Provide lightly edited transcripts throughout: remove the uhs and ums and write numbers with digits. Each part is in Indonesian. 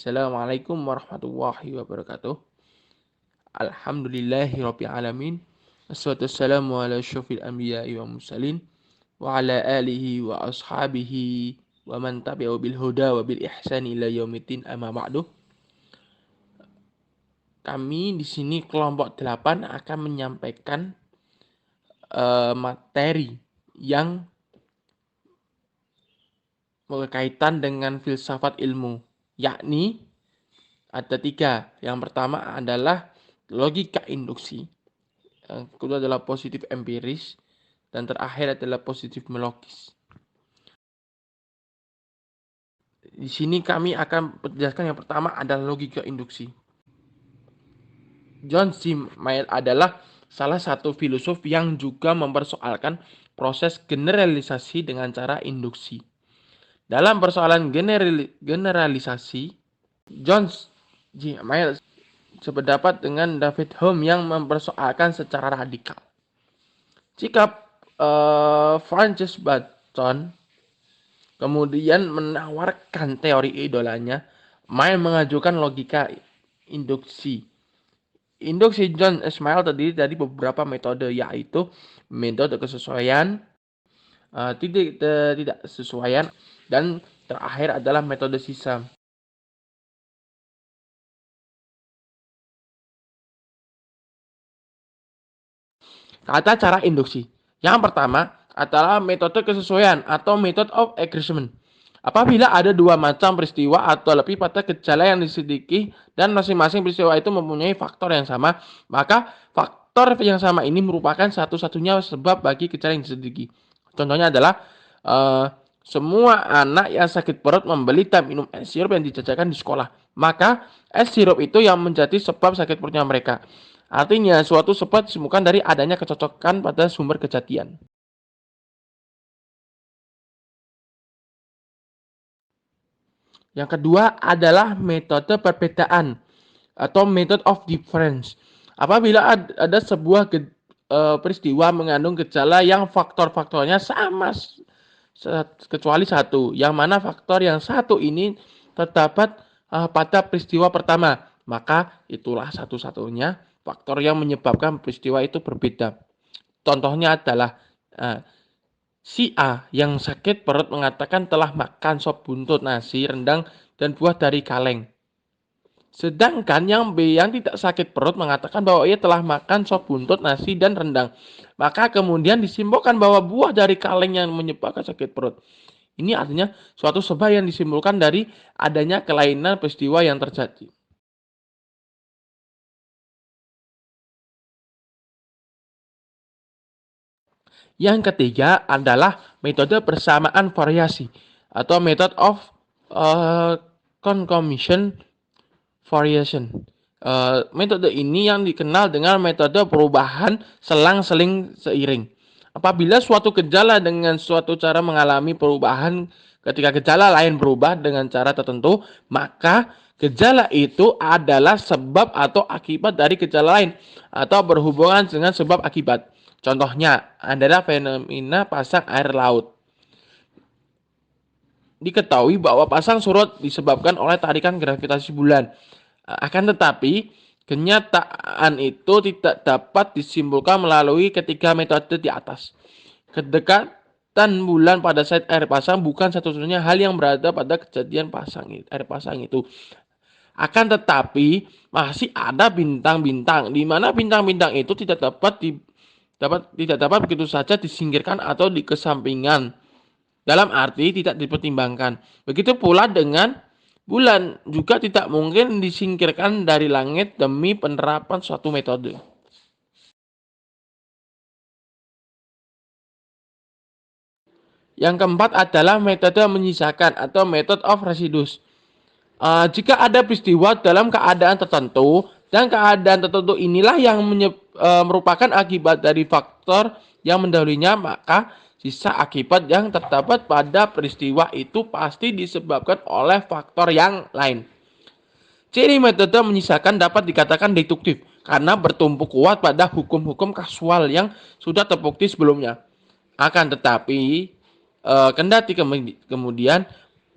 Assalamualaikum warahmatullahi wabarakatuh. Alhamdulillahirabbil alamin. Wassalatu wassalamu ala asyrofil anbiya'i wa mursalin wa ala alihi wa ashabihi wa man tabi'ahu bil huda wa bil ihsani ila yaumiddin amma ba'du. Kami di sini kelompok 8 akan menyampaikan materi yang berkaitan dengan filsafat ilmu, yakni ada 3. Yang pertama adalah logika induksi, yang kedua adalah positif empiris, dan terakhir adalah positif logis. Di sini kami akan menjelaskan yang pertama adalah logika induksi. John C. Mayer adalah salah satu filosof yang juga mempersoalkan proses generalisasi dengan cara induksi. Dalam persoalan generalisasi, John C. Mayer sependapat dengan David Hume yang mempersoalkan secara radikal. Jika Francis Bacon kemudian menawarkan teori idolanya, Mayer mengajukan logika induksi. Induksi John S. Mayer terdiri dari beberapa metode, yaitu metode kesesuaian, tidak sesuaian, dan terakhir adalah metode sisa. Kata cara induksi. Yang pertama adalah metode kesesuaian atau method of agreement. Apabila ada dua macam peristiwa atau lebih pada gejala yang diselidiki dan masing-masing peristiwa itu mempunyai faktor yang sama, maka faktor yang sama ini merupakan satu-satunya sebab bagi gejala yang diselidiki. Contohnya adalah semua anak yang sakit perut membeli dan minum es sirup yang dijajakan di sekolah. Maka es sirup itu yang menjadi sebab sakit perutnya mereka. Artinya, suatu sebab ditemukan dari adanya kecocokan pada sumber kejadian. Yang kedua adalah metode perbedaan atau method of difference. Apabila ada sebuah peristiwa mengandung gejala yang faktor-faktornya sama kecuali satu, yang mana faktor yang satu ini terdapat pada peristiwa pertama, maka itulah satu-satunya faktor yang menyebabkan peristiwa itu berbeda. Contohnya adalah si A yang sakit perut mengatakan telah makan sop buntut, nasi, rendang, dan buah dari kaleng. Sedangkan yang B yang tidak sakit perut mengatakan bahwa ia telah makan sop buntut, nasi, dan rendang. Maka kemudian disimpulkan bahwa buah dari kaleng yang menyebabkan sakit perut. Ini artinya suatu sebab yang disimpulkan dari adanya kelainan peristiwa yang terjadi. Yang ketiga adalah metode persamaan variasi atau method of concomitant variation. Metode ini yang dikenal dengan metode perubahan selang-seling seiring. Apabila suatu gejala dengan suatu cara mengalami perubahan ketika gejala lain berubah dengan cara tertentu, maka gejala itu adalah sebab atau akibat dari gejala lain atau berhubungan dengan sebab akibat. Contohnya adalah fenomena pasang air laut. Diketahui bahwa pasang surut disebabkan oleh tarikan gravitasi bulan. Akan tetapi, kenyataan itu tidak dapat disimpulkan melalui ketiga metode di atas. Kedekatan bulan pada saat air pasang bukan satu-satunya hal yang berada pada kejadian air pasang itu. Akan tetapi, masih ada bintang-bintang di mana bintang-bintang itu tidak dapat begitu saja disingkirkan atau dikesampingkan. Dalam arti tidak dipertimbangkan. Begitu pula dengan bulan juga tidak mungkin disingkirkan dari langit demi penerapan suatu metode. Yang keempat adalah metode menyisakan atau method of residues. Jika ada peristiwa dalam keadaan tertentu dan keadaan tertentu inilah yang merupakan akibat dari faktor yang mendahulunya, maka sisa akibat yang terdapat pada peristiwa itu pasti disebabkan oleh faktor yang lain. Ciri metode menyisakan dapat dikatakan deduktif karena bertumpu kuat pada hukum-hukum kasual yang sudah terbukti sebelumnya. Akan tetapi, kendati kemudian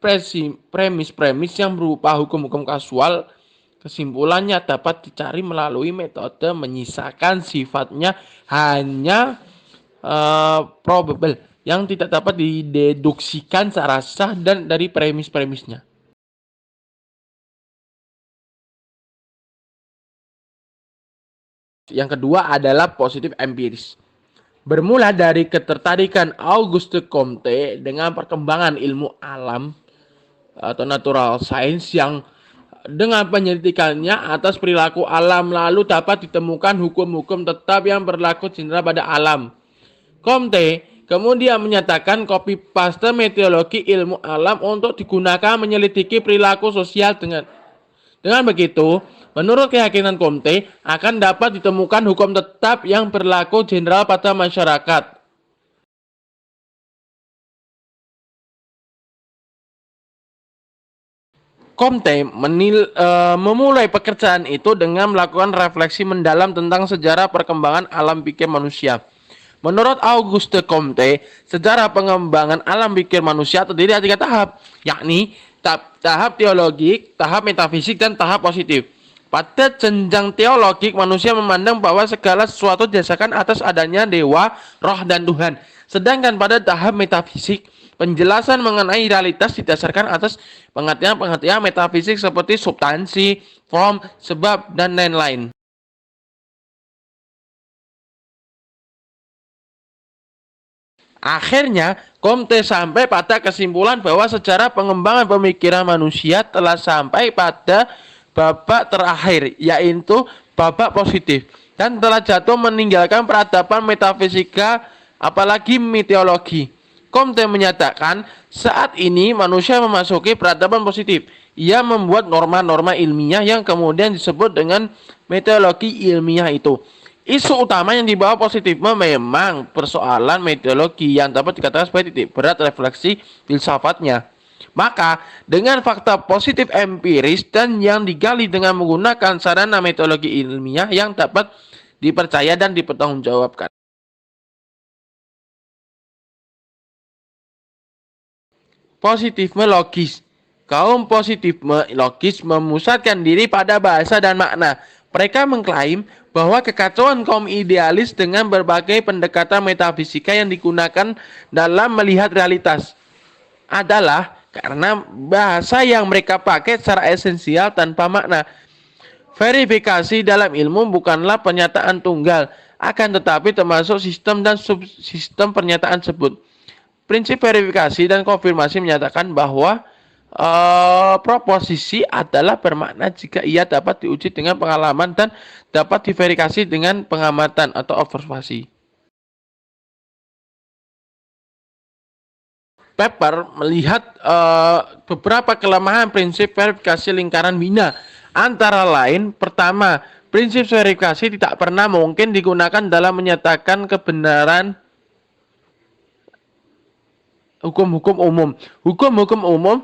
premis-premis yang berupa hukum-hukum kasual. Kesimpulannya dapat dicari melalui metode menyisakan sifatnya hanya probable yang tidak dapat dideduksikan secara sah dan dari premis-premisnya. Yang kedua adalah positif empiris. Bermula dari ketertarikan Auguste Comte dengan perkembangan ilmu alam atau natural science yang dengan penyelidikannya atas perilaku alam lalu dapat ditemukan hukum-hukum tetap yang berlaku general pada alam. Comte kemudian menyatakan copy paste metodologi ilmu alam untuk digunakan menyelidiki perilaku sosial dengan begitu, menurut keyakinan Comte, akan dapat ditemukan hukum tetap yang berlaku general pada masyarakat. Comte memulai pekerjaan itu dengan melakukan refleksi mendalam tentang sejarah perkembangan alam pikir manusia. Menurut Auguste Comte, sejarah pengembangan alam pikir manusia terdiri dari 3 tahap, yakni tahap teologik, tahap metafisik, dan tahap positif. Pada jenjang teologik, manusia memandang bahwa segala sesuatu didasarkan atas adanya dewa, roh, dan Tuhan. Sedangkan pada tahap metafisik, penjelasan mengenai realitas didasarkan atas pengertian metafisik seperti substansi, form, sebab, dan lain-lain. Akhirnya, Comte sampai pada kesimpulan bahwa sejarah pengembangan pemikiran manusia telah sampai pada babak terakhir, yaitu babak positif, dan telah jatuh meninggalkan peradaban metafisika, apalagi meteologi. Comte menyatakan, saat ini manusia memasuki peradaban positif. Ia membuat norma-norma ilmiah yang kemudian disebut dengan meteologi ilmiah itu. Isu utama yang dibawa positifme memang persoalan metodologi yang dapat dikatakan sebagai titik berat refleksi filsafatnya. Maka dengan fakta positif empiris dan yang digali dengan menggunakan sarana metodologi ilmiah yang dapat dipercaya dan dipertanggungjawabkan. Positifme logis. Kaum positifme logis memusatkan diri pada bahasa dan makna. Mereka mengklaim bahwa kekacauan kaum idealis dengan berbagai pendekatan metafisika yang digunakan dalam melihat realitas adalah karena bahasa yang mereka pakai secara esensial tanpa makna. Verifikasi dalam ilmu bukanlah pernyataan tunggal, akan tetapi termasuk sistem dan subsistem pernyataan tersebut. Prinsip verifikasi dan konfirmasi menyatakan bahwa proposisi adalah bermakna jika ia dapat diuji dengan pengalaman dan dapat diverifikasi dengan pengamatan atau observasi. Pepper melihat beberapa kelemahan prinsip verifikasi lingkaran bina. Antara lain, pertama, prinsip verifikasi tidak pernah mungkin digunakan dalam menyatakan kebenaran hukum-hukum umum. Hukum-hukum umum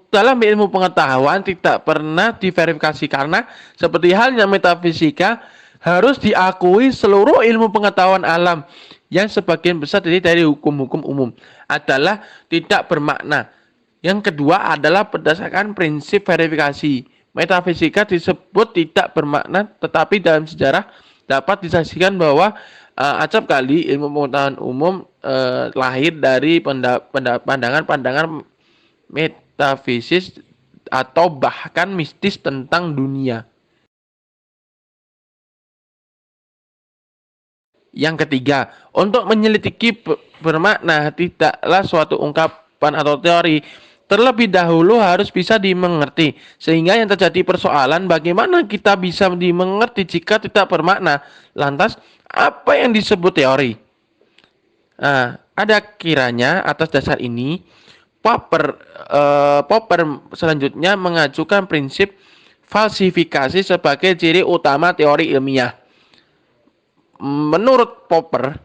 dalam ilmu pengetahuan tidak pernah diverifikasi karena seperti halnya metafisika harus diakui seluruh ilmu pengetahuan alam yang sebagian besar dari hukum-hukum umum adalah tidak bermakna. Yang kedua adalah berdasarkan prinsip verifikasi. Metafisika disebut tidak bermakna, tetapi dalam sejarah dapat disaksikan bahwa acap kali ilmu pengetahuan umum lahir dari pandangan-pandangan metafisis atau bahkan mistis tentang dunia. Yang ketiga, untuk menyelidiki bermakna tidaklah suatu ungkapan atau teori. Terlebih dahulu harus bisa dimengerti. Sehingga yang terjadi persoalan bagaimana kita bisa dimengerti jika tidak bermakna. Lantas, apa yang disebut teori? Nah, ada kiranya atas dasar ini Popper selanjutnya mengajukan prinsip falsifikasi sebagai ciri utama teori ilmiah. Menurut Popper,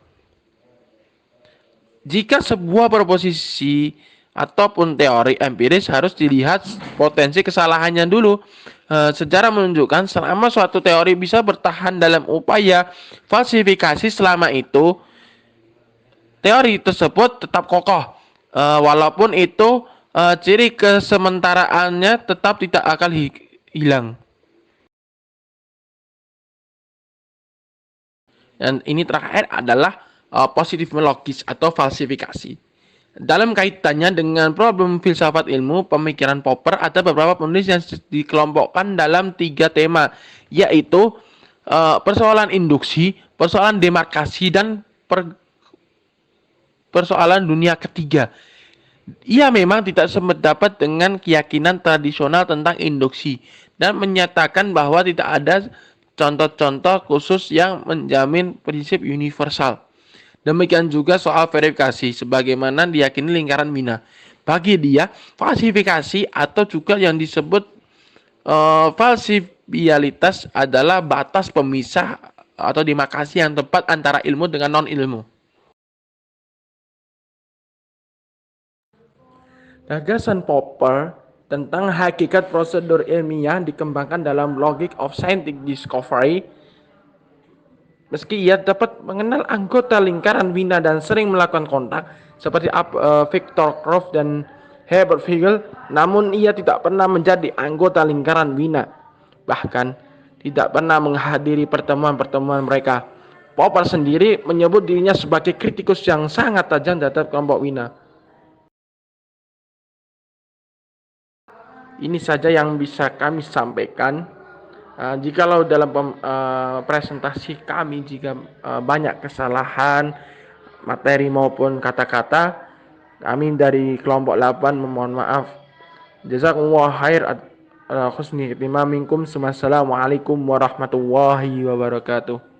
jika sebuah proposisi ataupun teori empiris harus dilihat potensi kesalahannya dulu. Sejarah menunjukkan selama suatu teori bisa bertahan dalam upaya falsifikasi, selama itu teori tersebut tetap kokoh. walaupun itu ciri kesementaraannya tetap tidak akan hilang. Dan ini terakhir adalah positifmologis atau falsifikasi. Dalam kaitannya dengan problem filsafat ilmu, pemikiran Popper ada beberapa penulis yang dikelompokkan dalam 3 tema, yaitu persoalan induksi, persoalan demarkasi, dan persoalan dunia ketiga. Ia memang tidak sependapat dengan keyakinan tradisional tentang induksi dan menyatakan bahwa tidak ada contoh-contoh khusus yang menjamin prinsip universal. Demikian juga soal verifikasi, sebagaimana diyakini lingkaran Mina. Bagi dia, falsifikasi atau juga yang disebut falsifialitas adalah batas pemisah atau demarkasi yang tepat antara ilmu dengan non-ilmu. Gagasan Popper tentang hakikat prosedur ilmiah dikembangkan dalam Logic of Scientific Discovery. Meski ia dapat mengenal anggota lingkaran Wiener dan sering melakukan kontak seperti Viktor Kropf dan Herbert Feigl, namun ia tidak pernah menjadi anggota lingkaran Wiener, bahkan tidak pernah menghadiri pertemuan-pertemuan mereka. Popper sendiri menyebut dirinya sebagai kritikus yang sangat tajam terhadap kelompok Wiener. Ini saja yang bisa kami sampaikan. Jikalau dalam presentasi kami jika banyak kesalahan materi maupun kata-kata, kami dari kelompok 8 memohon maaf. Jazakumullah khair husni khtimam minkum. Wassalamualaikum warahmatullahi wabarakatuh.